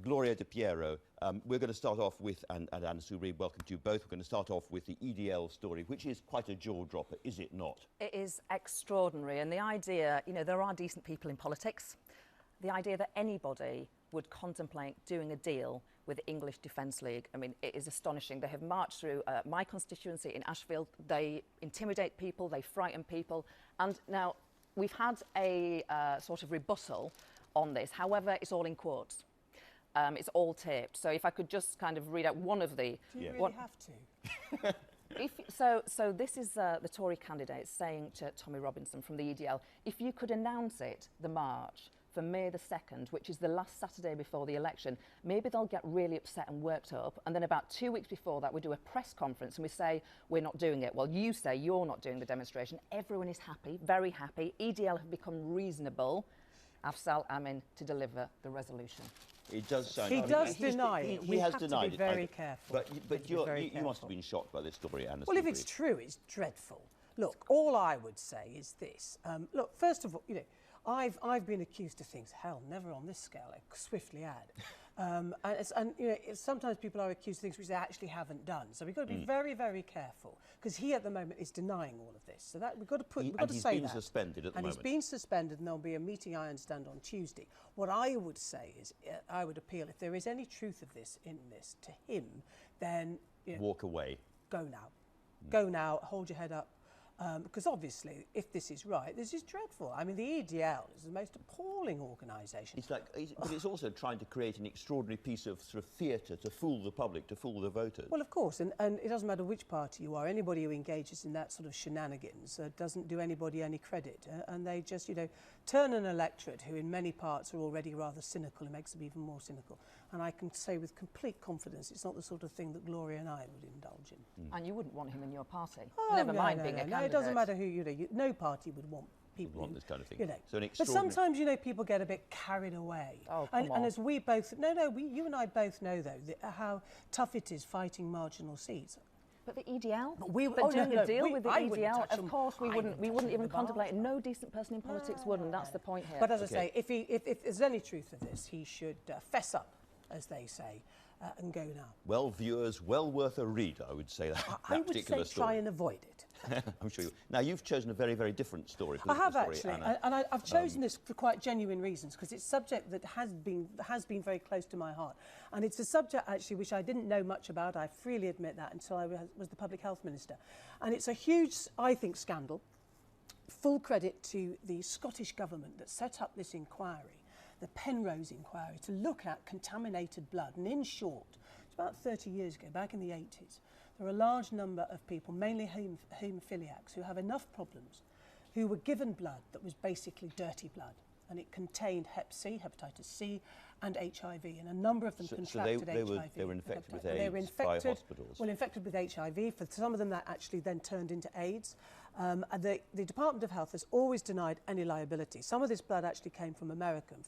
Gloria De Piero, we're going to start off with, and Anna Soubry, welcome to you both. We're going to start off with the EDL story, which is quite a jaw-dropper, is it not? It is extraordinary, and the idea, you know, there are decent people in politics. The idea that anybody would contemplate doing a deal with the English Defence League, I mean, it is astonishing. They have marched through my constituency in Ashfield. They intimidate people, they frighten people, and now we've had a sort of rebuttal on this. However, it's all in quotes. It's all taped. So if I could just kind of read out one of the... Do you really have to? So this is the Tory candidate saying to Tommy Robinson from the EDL, if you could announce it, the march, for May the 2nd, which is the last Saturday before the election, maybe they'll get really upset and worked up. And then about 2 weeks before that, we do a press conference and we say, we're not doing it. Well, you say you're not doing the demonstration. Everyone is happy, very happy. EDL have become reasonable. Afsal Amin to deliver the resolution. It does sound... He does deny it. He has denied it. We have to be very careful. But you must have been shocked by this story, Anna. Well, if it's true, it's dreadful. Look, all I would say is this. Look, first of all, you know, I've been accused of things, hell, never on this scale, I swiftly add. And you know, sometimes people are accused of things which they actually haven't done. So we've got to be very, very careful, because he at the moment is denying all of this. So that we've got to put, we've got to say that. And he's been suspended at the moment. And he's been suspended, and there'll be a meeting, I understand, on Tuesday. What I would say is, I would appeal, if there is any truth of this in this to him, then you know, walk away. Go now. Go now. Hold your head up. Because obviously, if this is right, this is dreadful. I mean, the EDL is the most appalling organisation. It's like, but it's also trying to create an extraordinary piece of sort of theatre to fool the public, to fool the voters. Well, of course, and it doesn't matter which party you are. Anybody who engages in that sort of shenanigans doesn't do anybody any credit, and they just, you know, turn an electorate who, in many parts, are already rather cynical, and makes them even more cynical. And I can say with complete confidence, it's not the sort of thing that Gloria and I would indulge in. And you wouldn't want him in your party. Oh, Never mind being a candidate. It doesn't matter who, you know, no party would want people want this kind of thing. You know. So but sometimes, you know, people get a bit carried away. Oh, come on. And as we both, you and I both know, though, how tough it is fighting marginal seats. But the EDL? But doing a deal with the EDL, of course, we wouldn't even contemplate. No decent person in politics would, and that's the point here. But as I say, if there's any truth of this, he should fess up, as they say, and go now. Well, viewers, well worth a read, I would say, that I would say story. try and avoid it. I'm sure you... Now, you've chosen a very, very different story. I have, actually, and I've chosen this for quite genuine reasons, because it's a subject that has been very close to my heart. And it's a subject, actually, which I didn't know much about, I freely admit that, until I was the Public Health Minister. And it's a huge, I think, scandal. Full credit to the Scottish Government that set up this inquiry, the Penrose inquiry, to look at contaminated blood. And in short, it's about 30 years ago, back in the 80s, there were a large number of people, mainly haemophiliacs, who have enough problems, who were given blood that was basically dirty blood. And it contained Hep C, hepatitis C, and HIV, and a number of them contracted HIV. They were infected with AIDS by hospitals. Well, infected with HIV. For some of them, that actually then turned into AIDS. The Department of Health has always denied any liability. Some of this blood actually came from American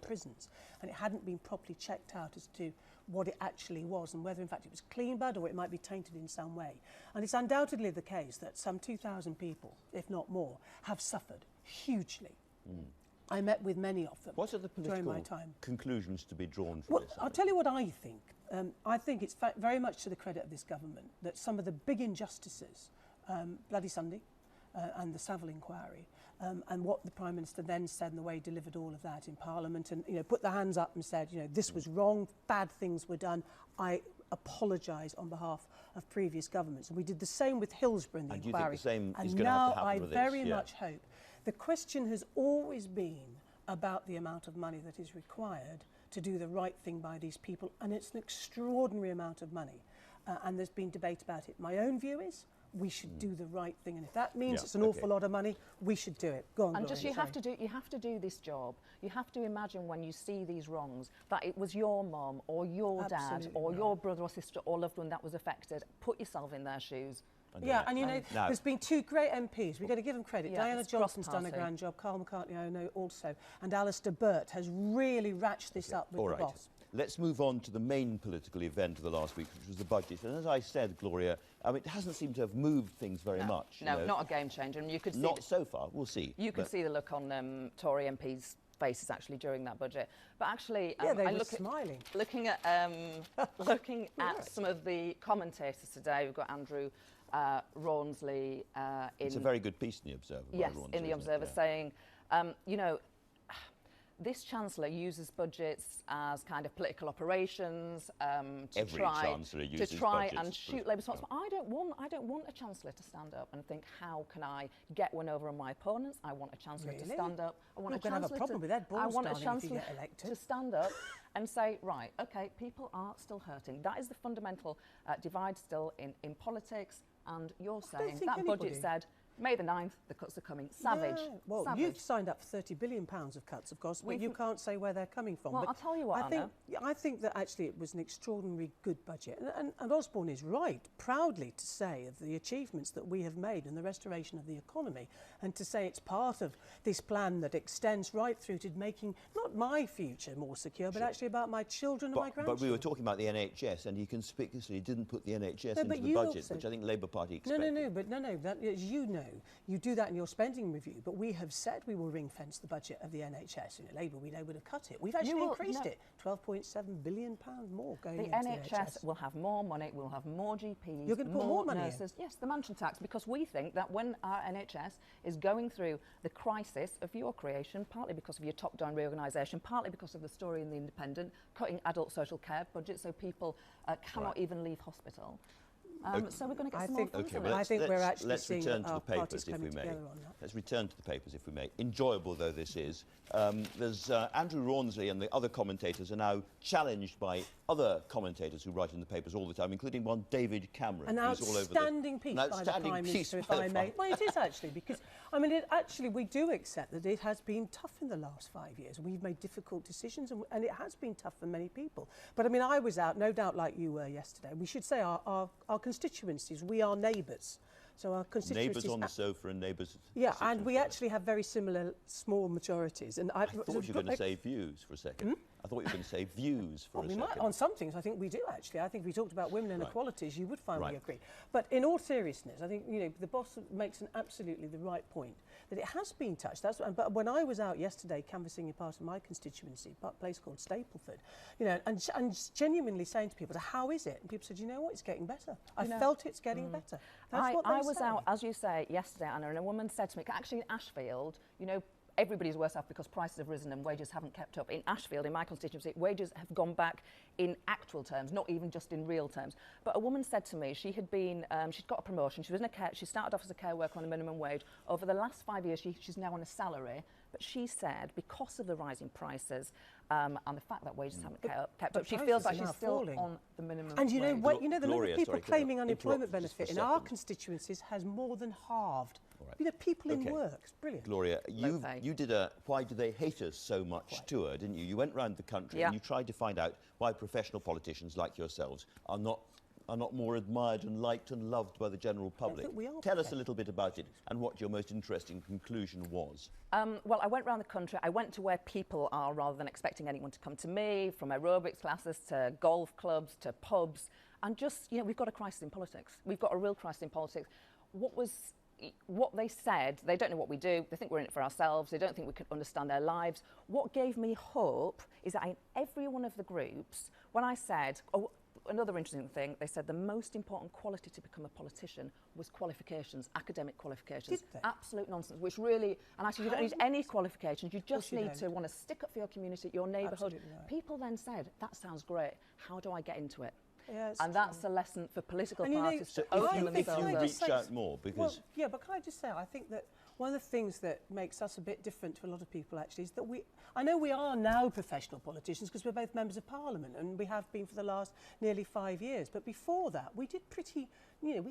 prisons, and it hadn't been properly checked out as to what it actually was, and whether in fact it was clean blood or it might be tainted in some way. And it's undoubtedly the case that some 2,000 people, if not more, have suffered hugely. I met with many of them. What are the political conclusions to be drawn from this? I'll tell you what I think. I think it's very much to the credit of this government that some of the big injustices, Bloody Sunday and the Savile inquiry, and what the Prime Minister then said and the way he delivered all of that in Parliament, and, you know, put their hands up and said, you know, this was wrong, bad things were done, I apologise on behalf of previous governments. And we did the same with Hillsborough in the inquiry. And do you think the same is going to have to happen with this? And now I very much hope. The question has always been about the amount of money that is required to do the right thing by these people, and it's an extraordinary amount of money, and there's been debate about it. My own view is we should do the right thing, and if that means it's an awful lot of money, we should do it. Go on, and Gloria, just you have to do this job. You have to imagine when you see these wrongs that it was your mum or your dad or your brother or sister or loved one that was affected. Put yourself in their shoes. Yeah, and you know, there's been two great MPs. We've got to give them credit. Diana Johnson's done a grand job. Carl McCartney, I know, also. And Alistair Burt has really ratcheted this up with the boss. Let's move on to the main political event of the last week, which was the budget. And as I said, Gloria, I mean, it hasn't seemed to have moved things very much. No, not a game changer. And you could see not so far. We'll see. You could see the look on Tory MPs' faces actually during that budget. But actually, Yeah, they I were look smiling. looking at looking at some of the commentators today. We've got Andrew Rawnsley in. It's a very good piece in the Observer. by Yes, Rawnsley, in the isn't it? Observer, Yeah. saying, you know, this Chancellor uses budgets as kind of political operations to Every Chancellor uses budgets and for- shoot Labour spots. But I don't want a Chancellor to stand up and think, how can I get one over on my opponents? I want a Chancellor to Really? stand up. I want You're a gonna have a Chancellor problem with Ed I Balls, want a darling, if you Chancellor get elected. to stand up and say, right, OK, people are still hurting. That is the fundamental divide still in politics. And you're saying think that budget anybody- said, May the 9th, the cuts are coming. Savage. Yeah. Well, Savage. you've signed up for £30 billion of cuts, of course, but We've- you can't say where they're coming from. Well, But I'll tell you what, I think that actually it was an extraordinarily good budget. And Osborne is right, proudly to say of the achievements that we have made in the restoration of the economy, and to say it's part of this plan that extends right through to making not my future more secure, but actually about my children and my grandchildren. But we were talking about the NHS, and he conspicuously didn't put the NHS No, into but the you budget, also- which I think Labour Party expected. No. That, as you know, you do that in your spending review. But we have said we will ring fence the budget of the NHS. You know, Labour, we know, would have cut it. We've actually increased it, £12.7 billion more going The into NHS the NHS. will have more money, we'll have more GPs, You're going to put more money in? nurses. Yes, the mansion tax, because we think that when our NHS is going through the crisis of your creation, partly because of your top-down reorganisation, partly because of the story in The Independent, cutting adult social care budget so people cannot even leave hospital. So we're going to get some more funds Okay, in well, it. I think we're actually let's seeing return to our the papers, parties if we coming may. together on that. Let's return to the papers, if we may. Enjoyable though this is, there's Andrew Rawnsley and the other commentators are now challenged by other commentators who write in the papers all the time, including one David Cameron. An who's all over outstanding piece by the Prime Minister, if I may. Well, it is actually, because, I mean, we do accept that it has been tough in the last 5 years. We've made difficult decisions, and it has been tough for many people. But, I mean, I was out, no doubt like you were yesterday. We should say our constituencies, we are neighbours. So our constituencies... Neighbours on the sofa and neighbours... Yeah, and we actually have very similar small majorities. And I thought you were going to say views for a second. I thought you were going to say views for a second. On some things, I think we do, actually. I think if we talked about women and equalities, you would find we Right. agree. But in all seriousness, I think, you know, the boss makes absolutely the right point, that it has been touched. But when I was out yesterday canvassing a part of my constituency, a place called Stapleford, you know, and genuinely saying to people, how is it? And people said, you know what, it's getting better. I felt it's getting better. That's what they I was say. out, as you say, yesterday, Anna, and a woman said to me, actually in Ashfield, you know, everybody's worse off because prices have risen and wages haven't kept up. In Ashfield, in my constituency, wages have gone back in actual terms, not even just in real terms. But a woman said to me, she had been, she'd got a promotion, she started off as a care worker on a minimum wage. Over the last 5 years, she's now on a salary. But she said, because of the rising prices and the fact that wages haven't kept up, she feels like she's still on the minimum wage. And you know what? You know, the number Gloria, of people sorry, can I claiming unemployment interrupt just for benefit a in our second? constituencies has more than halved. All right. You know, people in Okay. work. It's brilliant. Gloria, pay. you did a Why Do They Hate Us So Much tour, didn't you? You went round the country and you tried to find out why professional politicians like yourselves are not more admired and liked and loved by the general public. think we are Tell us a little bit about it and what your most interesting conclusion was. Well, I went around the country. I went to where people are rather than expecting anyone to come to me, from aerobics classes to golf clubs to pubs. And just, you know, we've got a crisis in politics. We've got a real crisis in politics. What they said, they don't know what we do. They think we're in it for ourselves. They don't think we can understand their lives. What gave me hope is that in every one of the groups, when I said, another interesting thing, they said the most important quality to become a politician was qualifications, academic qualifications. Did they? Absolute nonsense, which really, and actually you don't need any qualifications, you just you need don't. to want to stick up for your community, your neighbourhood. Absolutely right. People then said, that sounds great, how do I get into it? Yeah, it's And that's a lesson for political And you know, parties So to if open you themselves reach up. out more, because... Well, yeah, but can I just say, I think that one of the things that makes us a bit different to a lot of people actually is that I know we are now professional politicians because we're both members of Parliament and we have been for the last nearly 5 years. But before that, we did pretty, you know,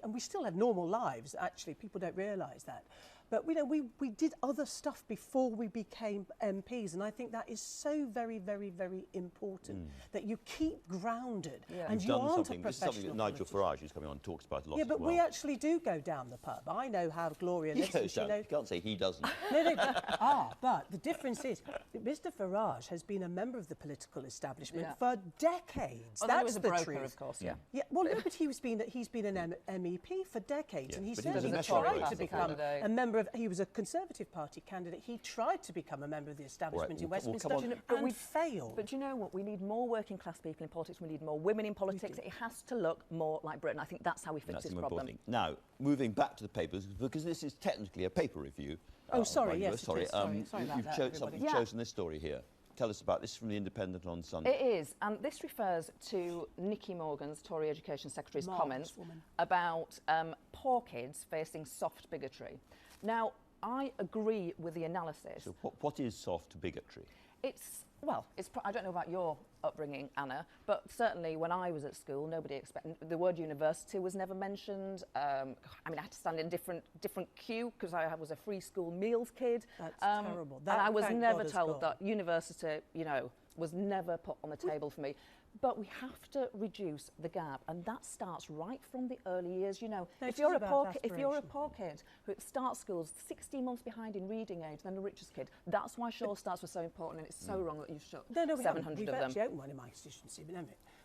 and we still had normal lives, actually. People don't realise that. But, you know, we did other stuff before we became MPs, and I think that is so very, very, very important, that you keep grounded, and You've you done aren't a something. This is professional something that Nigel politician. Farage, who's coming on, talks about a lot Yeah, as but well. we actually do go down the pub. I know how Gloria He lives. goes and she down. knows. You can't say he doesn't. No, but the difference is that Mr. Farage has been a member of the political establishment for decades. Well, then he That's was a the broker, truth. of course, yeah. Yeah, well, no, but he's been an MEP for decades, and he but he says was a he National tried Broker to before become that. a member he was a Conservative Party candidate. He tried to become a member of the establishment in Westminster and failed. But do you know what? We need more working class people in politics. We need more women in politics. It has to look more like Britain. I think that's how we fix this problem. Now, moving back to the papers, because this is technically a paper review. Oh, sorry, yes, sorry. Sorry about that, you've chosen this story here. Tell us about this from the Independent on Sunday. It is, and this refers to Nicky Morgan's, Tory Education Secretary's comments about poor kids facing soft bigotry. Now, I agree with the analysis. So what is soft bigotry? I don't know about your upbringing, Anna, but certainly when I was at school, nobody expected, the word university was never mentioned. I mean, I had to stand in different queue because I was a free school meals kid. That's terrible. And I was never told that university, was never put on the table for me. But we have to reduce the gap, and that starts right from the early years. If you're a poor kid who starts schools 16 months behind in reading age than the richest kid, that's why Sure Starts was so important, and it's so wrong that you've shut 700 We've of them. actually opened one in my constituency,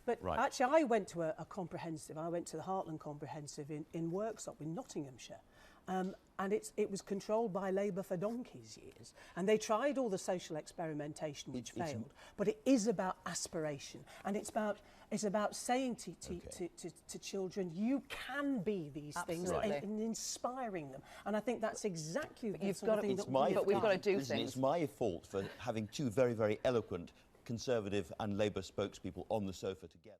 but Right. actually I went to a comprehensive. I went to the Heartland Comprehensive in Worksop in Nottinghamshire. And it was controlled by Labour for donkey's years. And they tried all the social experimentation, which failed. But it is about aspiration. And it's about saying to children, you can be these things, and inspiring them. And I think that's exactly the sort of thing but we've got to do things. It's my fault for having two very, very eloquent Conservative and Labour spokespeople on the sofa together.